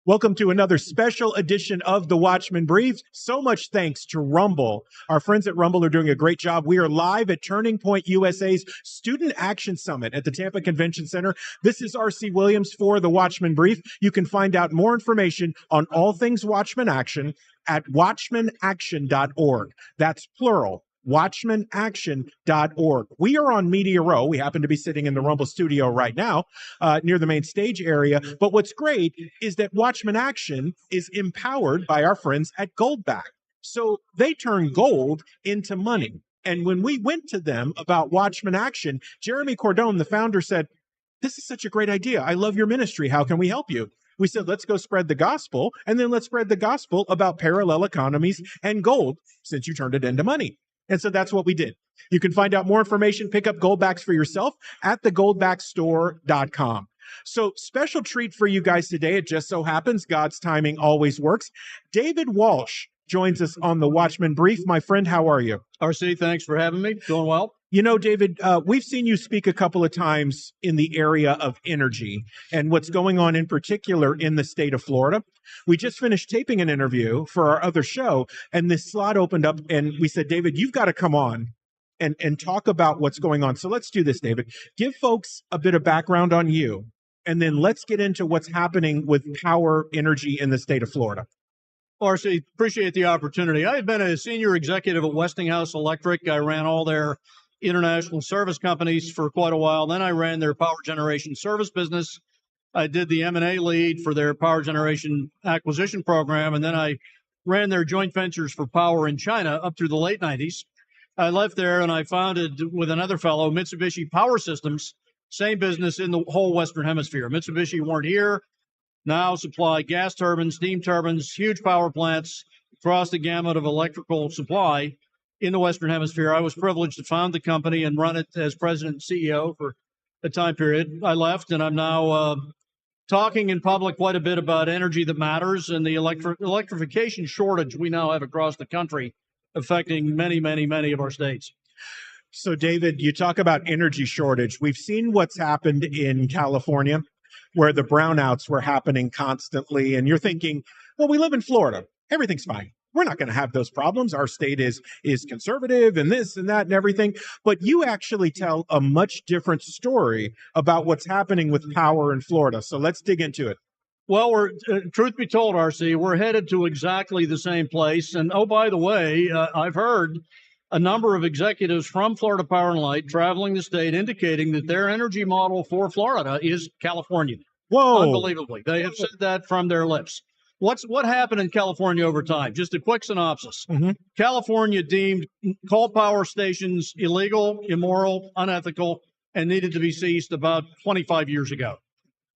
Welcome to another special edition of the Watchmen Brief. So much thanks to Rumble. Our friends at Rumble are doing a great job. We are live at Turning Point USA's Student Action Summit at the Tampa Convention Center. This is R.C. Williams for the Watchmen Brief. You can find out more information on all things Watchmen Action at watchmenaction.org. That's plural. watchmenaction.org. We are on Media Row. We happen to be sitting in the Rumble studio right now, near the main stage area. But what's great is that Watchmen Action is empowered by our friends at Goldback. So they turn gold into money. And when we went to them about Watchmen Action, Jeremy Cordone, the founder, said, "This is such a great idea. I love your ministry. How can we help you?" We said, let's go spread the gospel, and then let's spread the gospel about parallel economies and gold, since you turned it into money. And so that's what we did. You can find out more information, pick up Goldbacks for yourself at thegoldbackstore.com. So special treat for you guys today. It just so happens God's timing always works. David Walsh joins us on the Watchmen Brief. My friend, how are you? RC, thanks for having me. Doing well. You know, David, we've seen you speak a couple of times in the area of energy and what's going on in particular in the state of Florida. We just finished taping an interview for our other show, and this slot opened up, and we said, David, you've got to come on and talk about what's going on. So let's do this, David. Give folks a bit of background on you, and then let's get into what's happening with power energy in the state of Florida. RC, appreciate the opportunity. I had been a senior executive at Westinghouse Electric. I ran all their international service companies for quite a while. Then I ran their power generation service business. I did the M&A lead for their power generation acquisition program, and then I ran their joint ventures for power in China up through the late 90s. I left there and I founded with another fellow Mitsubishi Power Systems, same business in the whole Western Hemisphere. Mitsubishi weren't here, now supply gas turbines, steam turbines, huge power plants across the gamut of electrical supply in the Western Hemisphere. I was privileged to found the company and run it as president and CEO for a time period. I left, and I'm now talking in public quite a bit about energy that matters and the electrification shortage we now have across the country, affecting many, many, many of our states. So, David, you talk about energy shortage. We've seen what's happened in California, where the brownouts were happening constantly, and you're thinking, well, we live in Florida. Everything's fine. We're not going to have those problems. Our state is conservative and this and that and everything. But you actually tell a much different story about what's happening with power in Florida. So let's dig into it. Well, truth be told, RC, we're headed to exactly the same place. And oh, by the way, I've heard a number of executives from Florida Power and Light traveling the state indicating that their energy model for Florida is California. Whoa. Unbelievably. They have said that from their lips. What happened in California over time? Just a quick synopsis. Mm-hmm. California deemed coal power stations illegal, immoral, unethical, and needed to be ceased about 25 years ago.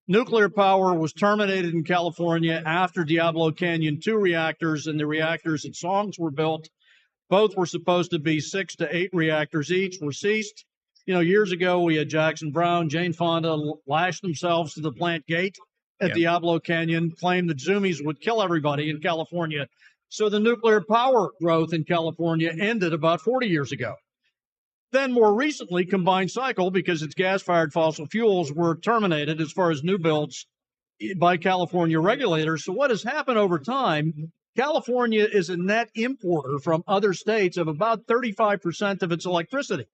Nuclear power was terminated in California after Diablo Canyon 2 reactors and the reactors at Songs were built. Both were supposed to be 6 to 8 reactors each, were ceased. You know, years ago, we had Jackson Brown, Jane Fonda lash themselves to the plant gate at Diablo Canyon, claimed that zoomies would kill everybody in California. So the nuclear power growth in California ended about 40 years ago. Then more recently, combined cycle, because its gas-fired fossil fuels were terminated as far as new builds by California regulators. So what has happened over time, California is a net importer from other states of about 35% of its electricity,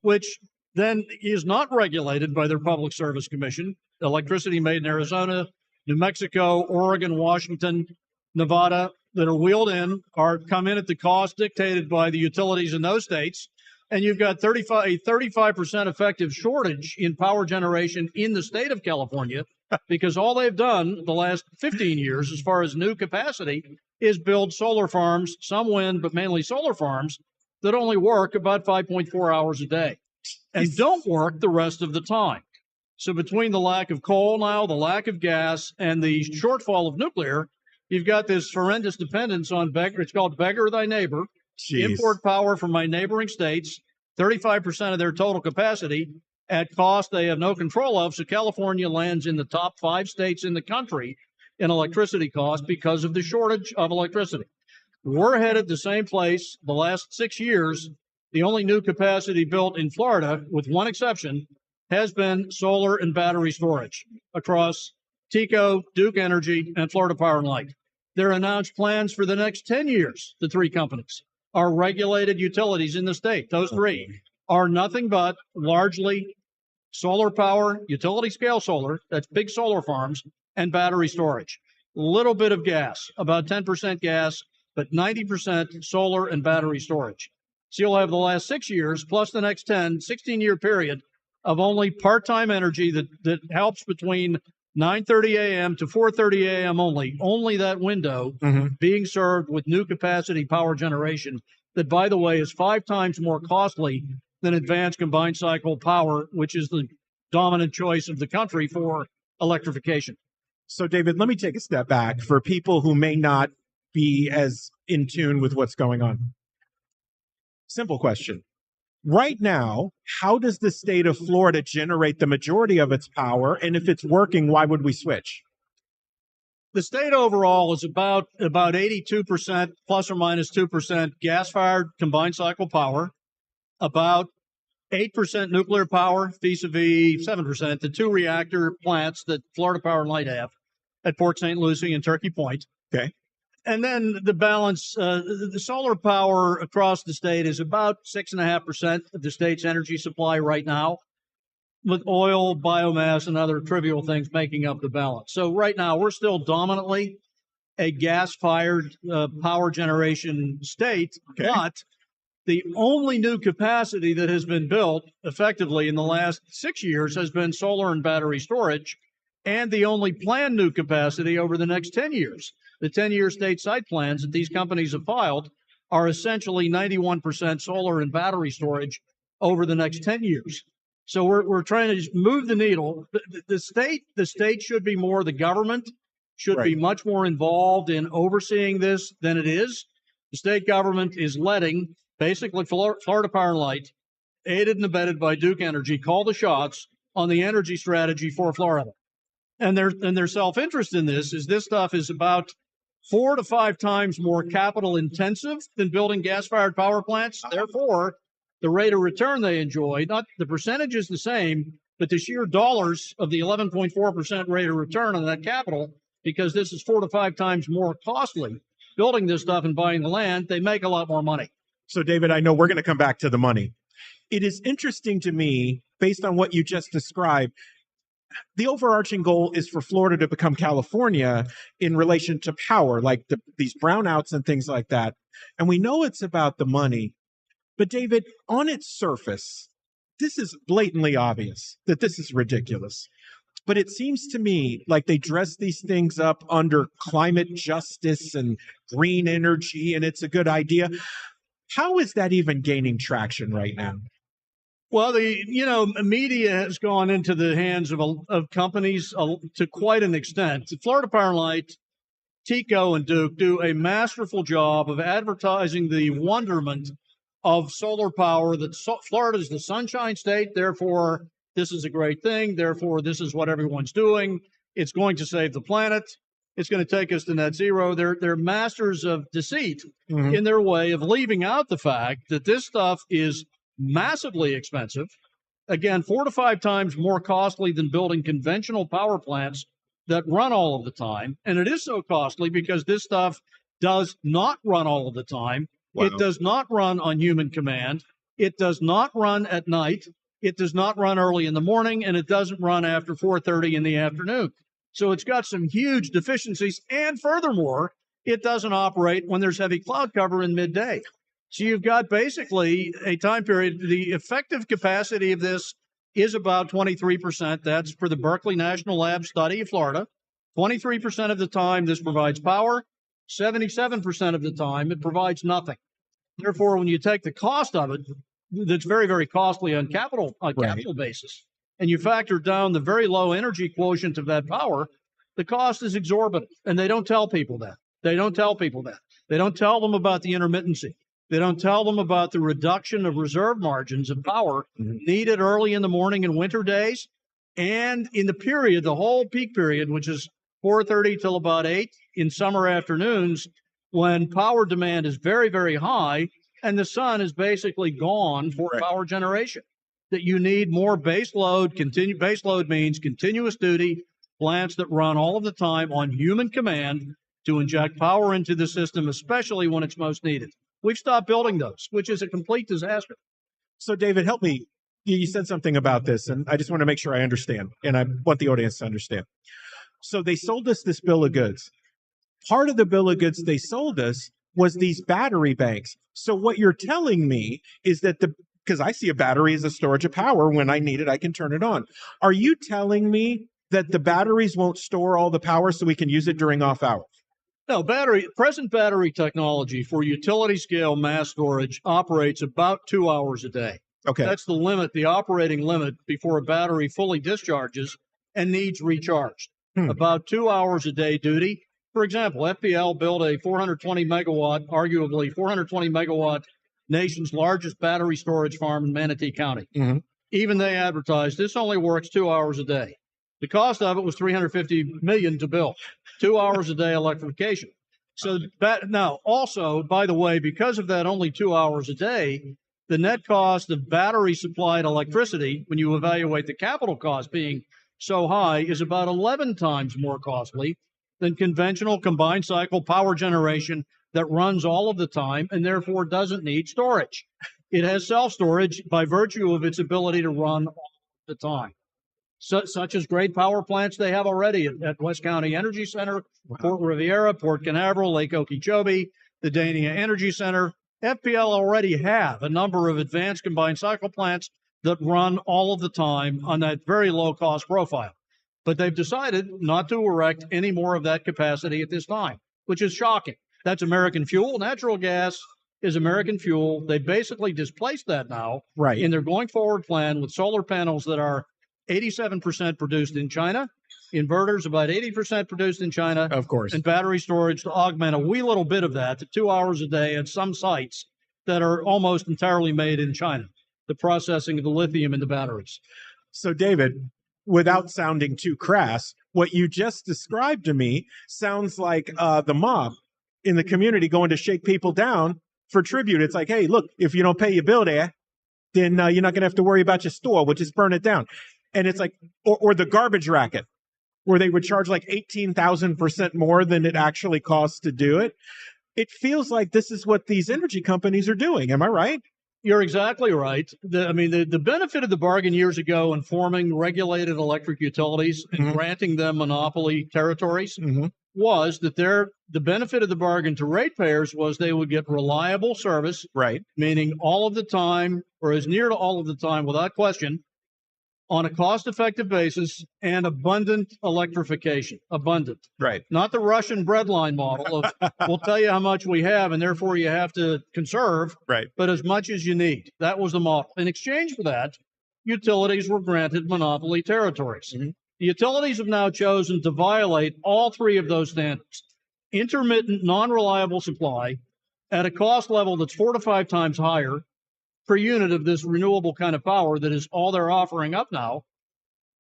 which then is not regulated by their Public Service Commission. Electricity made in Arizona, New Mexico, Oregon, Washington, Nevada that are wheeled in come in at the cost dictated by the utilities in those states. And you've got a 35% effective shortage in power generation in the state of California because all they've done the last 15 years as far as new capacity is build solar farms, some wind, but mainly solar farms that only work about 5.4 hours a day and don't work the rest of the time. So between the lack of coal now, the lack of gas, and the shortfall of nuclear, you've got this horrendous dependence on beggar. It's called beggar thy neighbor. Jeez. Import power from my neighboring states, 35% of their total capacity at cost they have no control of. So California lands in the top 5 states in the country in electricity costs because of the shortage of electricity. We're headed the same place. The last 6 years, the only new capacity built in Florida, with one exception, has been solar and battery storage across TECO, Duke Energy, and Florida Power and Light. Their announced plans for the next 10 years, the three companies, are regulated utilities in the state. Those three are nothing but largely solar power, utility scale solar, that's big solar farms, and battery storage. Little bit of gas, about 10% gas, but 90% solar and battery storage. So you'll have the last 6 years plus the next 16-year period of only part-time energy that helps between 9:30 a.m. to 4:30 a.m. only that window being served with new capacity power generation that, by the way, is 5 times more costly than advanced combined cycle power, which is the dominant choice of the country for electrification. So, David, let me take a step back for people who may not be as in tune with what's going on. Simple question. Right now, how does the state of Florida generate the majority of its power? And if it's working, why would we switch? The state overall is about 82% plus or minus 2% gas-fired combined cycle power, about 8% nuclear power, vis-a-vis 7%, the 2 reactor plants that Florida Power and Light have at Port St. Lucie and Turkey Point. Okay. And then the balance, the solar power across the state is about 6.5% of the state's energy supply right now, with oil, biomass, and other trivial things making up the balance. So right now, we're still dominantly a gas-fired power generation state, but the only new capacity that has been built effectively in the last 6 years has been solar and battery storage, and the only planned new capacity over the next 10 years. The 10-year state site plans that these companies have filed are essentially 91% solar and battery storage over the next 10 years. So we're trying to just move the needle. The state should be more, the government should be much more involved in overseeing this than it is. The state government is letting basically Florida Power and Light, aided and abetted by Duke Energy, call the shots on the energy strategy for Florida. And their self-interest in this stuff is about 4 to 5 times more capital intensive than building gas-fired power plants. Therefore, the rate of return they enjoy, not the percentage is the same, but the sheer dollars of the 11.4% rate of return on that capital, because this is 4 to 5 times more costly, building this stuff and buying the land, they make a lot more money. So, David, I know we're going to come back to the money. It is interesting to me, based on what you just described, the overarching goal is for Florida to become California in relation to power, like these brownouts and things like that. And we know it's about the money. But David, on its surface, this is blatantly obvious that this is ridiculous. But it seems to me like they dress these things up under climate justice and green energy, and it's a good idea. How is that even gaining traction right now? Well, the media has gone into the hands of companies to quite an extent. Florida Power and Light, TECO, and Duke do a masterful job of advertising the wonderment of solar power. That Florida is the sunshine state, therefore this is a great thing. Therefore, this is what everyone's doing. It's going to save the planet. It's going to take us to net zero. They're masters of deceit in their way of leaving out the fact that this stuff is massively expensive. Again, 4 to 5 times more costly than building conventional power plants that run all of the time. And it is so costly because this stuff does not run all of the time. Wow. It does not run on human command. It does not run at night. It does not run early in the morning, and it doesn't run after 4:30 in the afternoon. So it's got some huge deficiencies. And furthermore, it doesn't operate when there's heavy cloud cover in midday. So you've got basically a time period. The effective capacity of this is about 23%. That's for the Berkeley National Lab study of Florida. 23% of the time this provides power. 77% of the time it provides nothing. Therefore, when you take the cost of it, that's very, very costly on capital basis, and you factor down the very low energy quotient of that power, the cost is exorbitant. And they don't tell people that. They don't tell them about the intermittency. They don't tell them about the reduction of reserve margins of power needed early in the morning and winter days, and in the period, the whole peak period, which is 4:30 till about 8 in summer afternoons, when power demand is very, very high and the sun is basically gone for power generation. That you need more base load. Base load means continuous duty, plants that run all of the time on human command to inject power into the system, especially when it's most needed. We've stopped building those, which is a complete disaster. So, David, help me. You said something about this, and I just want to make sure I understand, and I want the audience to understand. So they sold us this bill of goods. Part of the bill of goods they sold us was these battery banks. So what you're telling me is that because I see a battery as a storage of power, when I need it, I can turn it on. Are you telling me that the batteries won't store all the power so we can use it during off hours? No, present battery technology for utility scale mass storage operates about 2 hours a day. Okay. That's the limit, the operating limit before a battery fully discharges and needs recharged. About 2 hours a day duty. For example, FPL built a 420 megawatt, arguably 420 megawatt, nation's largest battery storage farm in Manatee County. Even they advertised this only works 2 hours a day. The cost of it was $350 million to build. 2 hours a day electrification. So now, also, by the way, because of that only 2 hours a day, the net cost of battery supplied electricity, when you evaluate the capital cost being so high, is about 11 times more costly than conventional combined cycle power generation that runs all of the time and therefore doesn't need storage. It has self-storage by virtue of its ability to run all the time. Such as great power plants they have already at West County Energy Center, Port Riviera, Port Canaveral, Lake Okeechobee, the Dania Energy Center. FPL already have a number of advanced combined cycle plants that run all of the time on that very low cost profile. But they've decided not to erect any more of that capacity at this time, which is shocking. That's American fuel. Natural gas is American fuel. They basically displaced that now in their going forward plan with solar panels that are 87% produced in China, inverters about 80% produced in China, of course, and battery storage to augment a wee little bit of that to 2 hours a day at some sites that are almost entirely made in China, the processing of the lithium in the batteries. So, David, without sounding too crass, what you just described to me sounds like the mob in the community going to shake people down for tribute. It's like, hey, look, if you don't pay your bill there, then you're not going to have to worry about your store. We'll just burn it down. And it's like, or the garbage racket, where they would charge like 18,000% more than it actually costs to do it. It feels like this is what these energy companies are doing. Am I right? You're exactly right. The benefit of the bargain years ago in forming regulated electric utilities and granting them monopoly territories was that the benefit of the bargain to ratepayers was they would get reliable service, meaning all of the time or as near to all of the time without question, on a cost-effective basis and abundant electrification. Abundant. Not the Russian breadline model of we'll tell you how much we have and therefore you have to conserve, but as much as you need. That was the model. In exchange for that, utilities were granted monopoly territories. The utilities have now chosen to violate all three of those standards. Intermittent, non-reliable supply at a cost level that's 4 to 5 times higher per unit of this renewable kind of power that is all they're offering up now,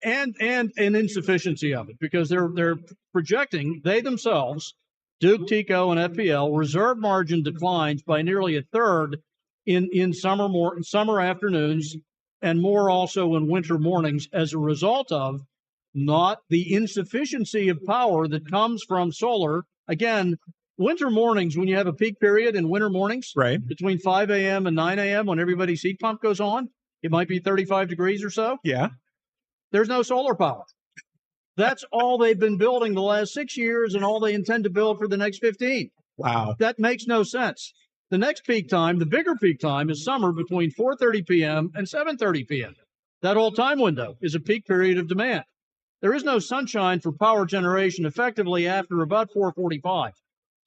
and an insufficiency of it, because they're projecting, they themselves, Duke, TECO, and FPL, reserve margin declines by nearly a third in summer afternoons and more also in winter mornings as a result of not the insufficiency of power that comes from solar. Again, winter mornings, when you have a peak period in winter mornings, between 5 a.m. and 9 a.m. when everybody's heat pump goes on, it might be 35 degrees or so. There's no solar power. That's all they've been building the last 6 years and all they intend to build for the next 15. Wow. That makes no sense. The next peak time, the bigger peak time, is summer between 4:30 p.m. and 7:30 p.m. That whole time window is a peak period of demand. There is no sunshine for power generation effectively after about 4:45.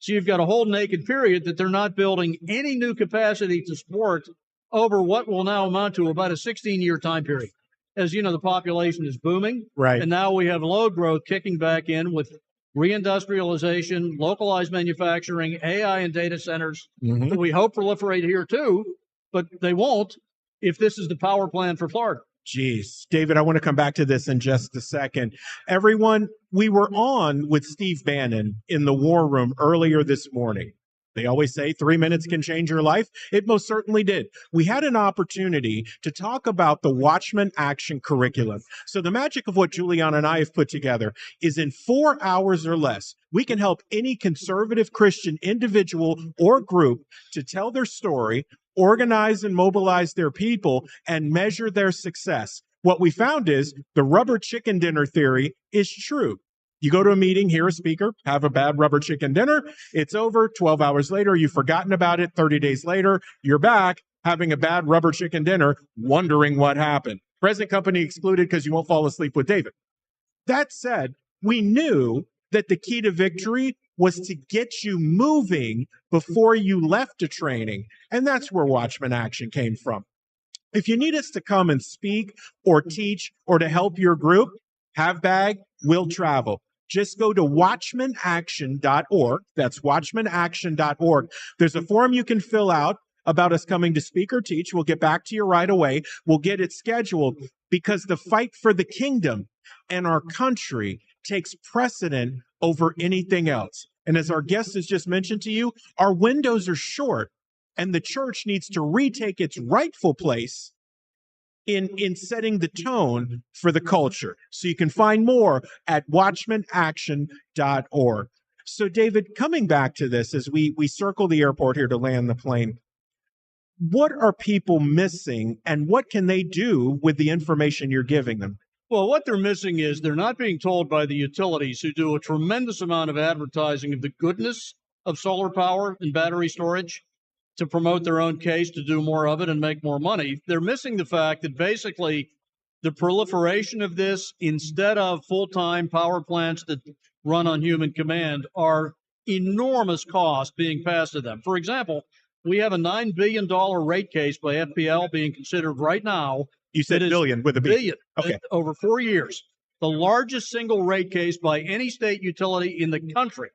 So you've got a whole naked period that they're not building any new capacity to support over what will now amount to about a 16-year time period. As you know, the population is booming. And now we have load growth kicking back in with reindustrialization, localized manufacturing, AI and data centers that we hope proliferate here too, but they won't if this is the power plan for Florida. Jeez, David, I want to come back to this in just a second. Everyone, we were on with Steve Bannon in the War Room earlier this morning. They always say 3 minutes can change your life. It most certainly did. We had an opportunity to talk about the Watchmen Action curriculum. So the magic of what Juliana and I have put together is in 4 hours or less, we can help any conservative Christian individual or group to tell their story, organize and mobilize their people, and measure their success. What we found is the rubber chicken dinner theory is true. You go to a meeting, hear a speaker, have a bad rubber chicken dinner, it's over. 12 hours later, you've forgotten about it. 30 days later, you're back having a bad rubber chicken dinner, wondering what happened. Present company excluded because you won't fall asleep with David. That said, we knew that the key to victory was to get you moving before you left a training. And that's where Watchmen Action came from. If you need us to come and speak or teach or to help your group, have bag, we'll travel. Just go to watchmenaction.org. That's watchmenaction.org. There's a form you can fill out about us coming to speak or teach. We'll get back to you right away. We'll get it scheduled because the fight for the kingdom and our country takes precedent over anything else. And as our guest has just mentioned to you, our windows are short and the church needs to retake its rightful place in setting the tone for the culture. So you can find more at watchmenaction.org. So David, coming back to this as we circle the airport here to land the plane, what are people missing and what can they do with the information you're giving them? Well, what they're missing is they're not being told by the utilities, who do a tremendous amount of advertising of the goodness of solar power and battery storage to promote their own case, to do more of it and make more money. They're missing the fact that basically the proliferation of this, instead of full-time power plants that run on human command, are enormous costs being passed to them. For example, we have a $9 billion rate case by FPL being considered right now. You said billion with a B. Billion. Okay. Over 4 years. The largest single rate case by any state utility in the country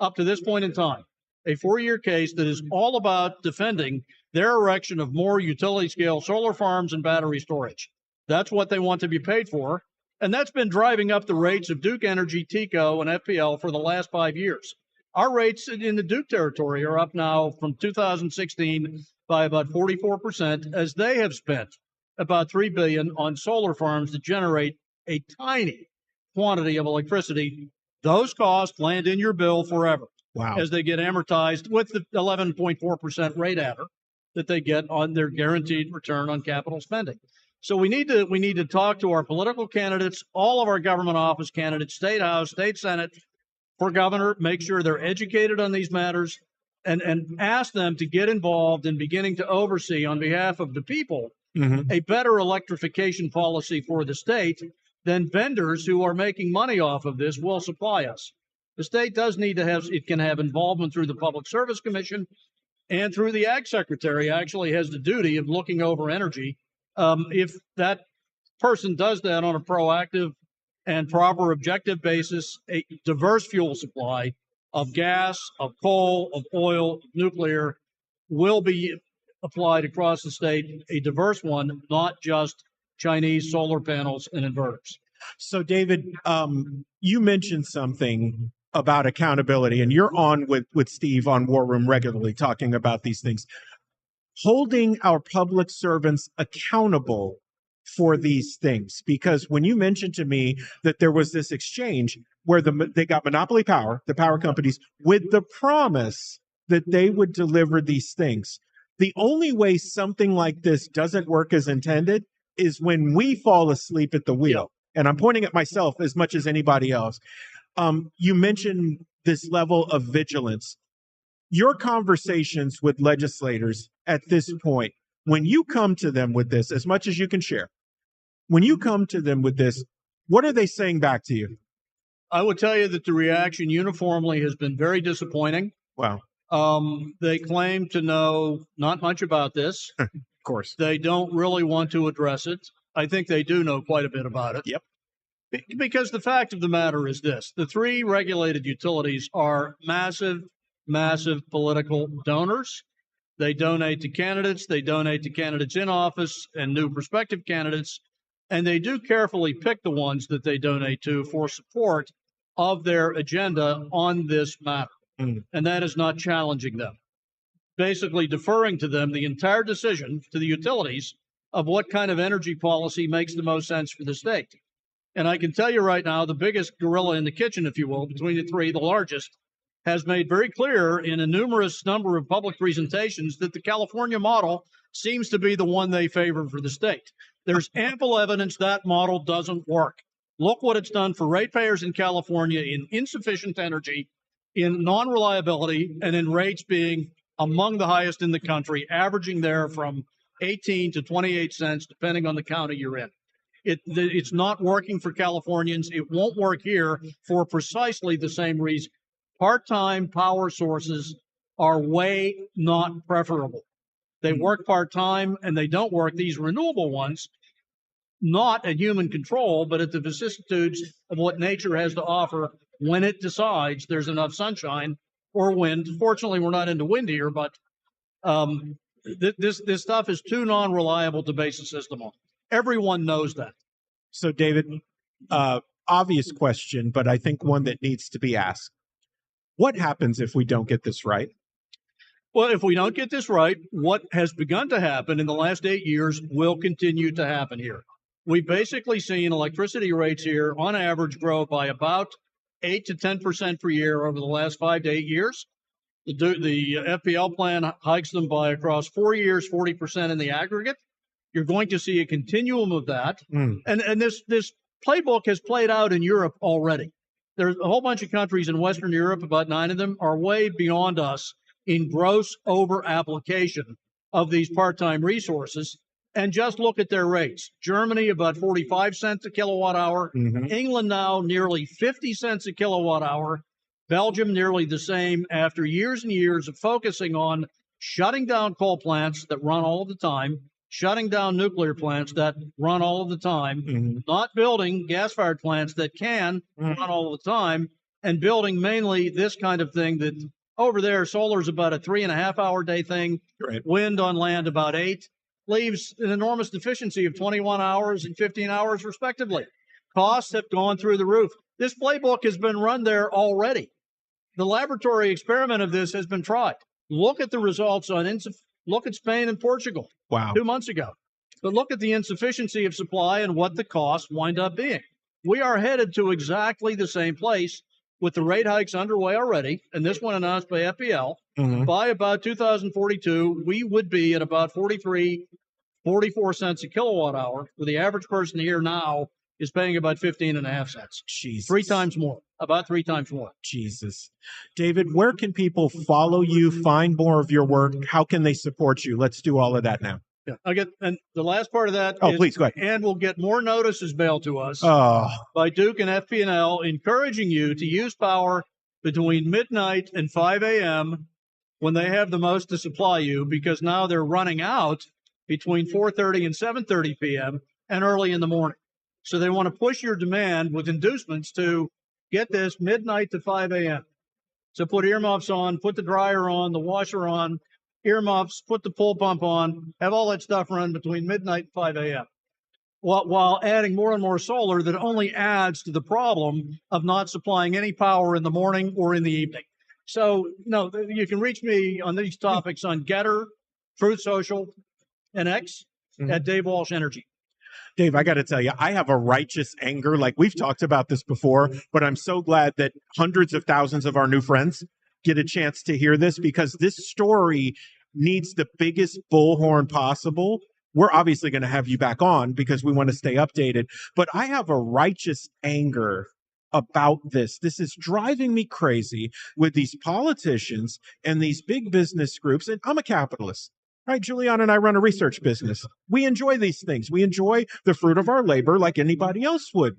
up to this point in time. A 4-year case that is all about defending their erection of more utility-scale solar farms and battery storage. That's what they want to be paid for. And that's been driving up the rates of Duke Energy, TECO, and FPL for the last 5 years. Our rates in the Duke territory are up now from 2016 by about 44%, as they have spent about $3 billion on solar farms that generate a tiny quantity of electricity. Those costs land in your bill forever. Wow. As they get amortized with the 11.4% rate adder that they get on their guaranteed return on capital spending. So we need to talk to our political candidates, all of our government office candidates, state house, state senate, for governor, make sure they're educated on these matters, and ask them to get involved in beginning to oversee on behalf of the people a better electrification policy for the state than vendors who are making money off of this will supply us. The state does need to have, it can have involvement through the Public Service Commission and through the Ag Secretary actually has the duty of looking over energy. If that person does that on a proactive and proper objective basis, a diverse fuel supply of gas, of coal, of oil, of nuclear will be applied across the state, a diverse one, not just Chinese solar panels and inverters. So David, you mentioned something about accountability, and you're on with Steve on War Room regularly talking about these things. Holding our public servants accountable for these things, because when you mentioned to me that there was this exchange where they got monopoly power, the power companies, with the promise that they would deliver these things. The only way something like this doesn't work as intended is when we fall asleep at the wheel. And I'm pointing at myself as much as anybody else. You mentioned this level of vigilance. Your conversations with legislators at this point, when you come to them with this, as much as you can share, when you come to them with this, what are they saying back to you? I would tell you that the reaction uniformly has been very disappointing. Wow. They claim to know not much about this. Of course. They don't really want to address it. I think they do know quite a bit about it. Yep. Because the fact of the matter is this: the three regulated utilities are massive, massive political donors. They donate to candidates. They donate to candidates in office and new prospective candidates. And they do carefully pick the ones that they donate to for support of their agenda on this matter. and that is not challenging them. Basically deferring to them the entire decision to the utilities of what kind of energy policy makes the most sense for the state. And I can tell you right now, the biggest gorilla in the kitchen, if you will, between the three, the largest, has made very clear in a numerous number of public presentations that the California model seems to be the one they favor for the state. There's ample evidence that model doesn't work. Look what it's done for ratepayers in California in insufficient energy, in non-reliability, and in rates being among the highest in the country, averaging there from 18 to 28 cents, depending on the county you're in. It's not working for Californians. It won't work here for precisely the same reason. Part-time power sources are way not preferable. They work part-time and they don't work, these renewable ones, not at human control, but at the vicissitudes of what nature has to offer when it decides there's enough sunshine or wind. Fortunately, we're not into wind here, but this stuff is too non-reliable to base a system on. Everyone knows that. So, David, obvious question, but I think one that needs to be asked. What happens if we don't get this right? Well, if we don't get this right, what has begun to happen in the last 8 years will continue to happen here. We've basically seen electricity rates here on average grow by about 8 to 10% per year over the last 5 to 8 years. The FPL plan hikes them by across 4 years, 40% in the aggregate. You're going to see a continuum of that. And this playbook has played out in Europe already. There's a whole bunch of countries in Western Europe, about 9 of them, are way beyond us in gross over-application of these part-time resources. And just look at their rates. Germany, about 45 cents a kilowatt hour. England now nearly 50 cents a kilowatt hour. Belgium nearly the same after years and years of focusing on shutting down coal plants that run all of the time, shutting down nuclear plants that run all of the time, not building gas-fired plants that can run all of the time, and building mainly this kind of thing that over there, solar is about a 3.5-hour day thing, wind on land about 8, leaves an enormous deficiency of 21 hours and 15 hours respectively. Costs have gone through the roof. This playbook has been run there already. The laboratory experiment of this has been tried. Look at the results look at Spain and Portugal 2 months ago. But look at the insufficiency of supply and what the costs wind up being. We are headed to exactly the same place with the rate hikes underway already, and this one announced by FPL. By about 2042, we would be at about 43, 44 cents a kilowatt hour, where the average person here now is paying about 15.5 cents. Jesus. 3 times more, about 3 times more. Jesus. David, where can people follow you, find more of your work? How can they support you? Let's do all of that now. Yeah, and the last part of that is, please go ahead. And we'll get more notices mailed to us by Duke and FP&L encouraging you to use power between midnight and 5 a.m. when they have the most to supply you, because now they're running out between 4:30 and 7:30 p.m. and early in the morning. So they want to push your demand with inducements to get this midnight to 5 a.m. So put earmuffs on, put the dryer on, the washer on, earmuffs, put the pool pump on, have all that stuff run between midnight and 5 a.m. While adding more and more solar that only adds to the problem of not supplying any power in the morning or in the evening. So, you can reach me on these topics on Getter, Truth Social, and X at Dave Walsh Energy. Dave, I got to tell you, I have a righteous anger. Like, we've talked about this before, but I'm so glad that hundreds of thousands of our new friends get a chance to hear this, because this story needs the biggest bullhorn possible. We're obviously going to have you back on because we want to stay updated, but I have a righteous anger about this. This is driving me crazy with these politicians and these big business groups. And I'm a capitalist. Right, Juliana and I run a research business. We enjoy these things. We enjoy the fruit of our labor like anybody else would.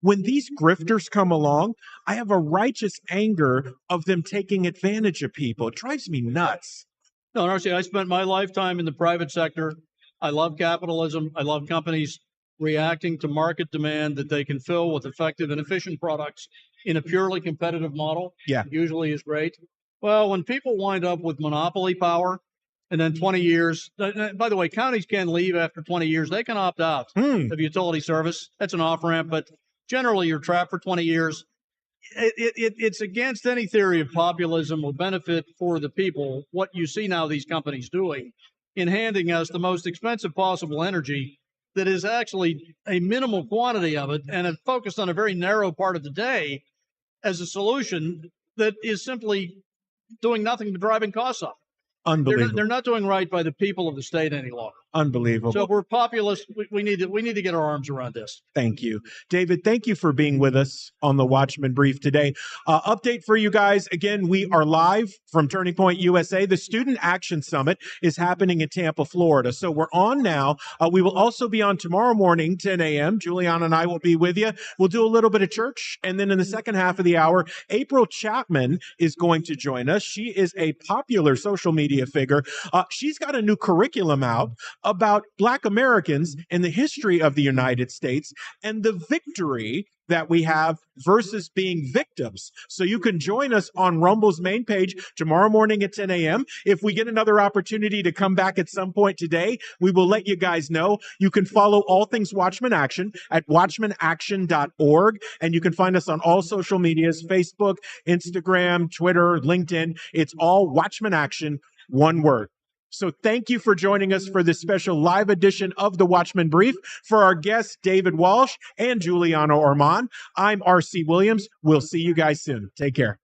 When these grifters come along, I have a righteous anger of them taking advantage of people. It drives me nuts. No, honestly, I spent my lifetime in the private sector. I love capitalism. I love companies reacting to market demand that they can fill with effective and efficient products in a purely competitive model. Yeah. Usually is great. Well, when people wind up with monopoly power, and then 20 years, by the way, counties can leave after 20 years. They can opt out of utility service. That's an off-ramp, but generally you're trapped for 20 years. it's against any theory of populism or benefit for the people. What you see now these companies doing in handing us the most expensive possible energy that is actually a minimal quantity of it and focused on a very narrow part of the day as a solution that is simply doing nothing but driving costs up. Unbelievable. They're not doing right by the people of the state any longer. Unbelievable. So if we're populist, we need to get our arms around this. Thank you. David, thank you for being with us on the Watchmen Brief today. Update for you guys. Again, we are live from Turning Point USA. The Student Action Summit is happening in Tampa, Florida. So we're on now. We will also be on tomorrow morning, 10 a.m. Juliana and I will be with you. We'll do a little bit of church. And then in the second half of the hour, April Chapman is going to join us. She is a popular social media figure. She's got a new curriculum out about Black Americans and the history of the United States and the victory that we have versus being victims. So you can join us on Rumble's main page tomorrow morning at 10 a.m. If we get another opportunity to come back at some point today, we will let you guys know. You can follow all things Watchmen Action at watchmenaction.org, and you can find us on all social medias, Facebook, Instagram, Twitter, LinkedIn. It's all Watchmen Action, one word. So thank you for joining us for this special live edition of the Watchmen Brief. For our guests, David Walsh and Giuliano Orman, I'm R.C. Williams. We'll see you guys soon. Take care.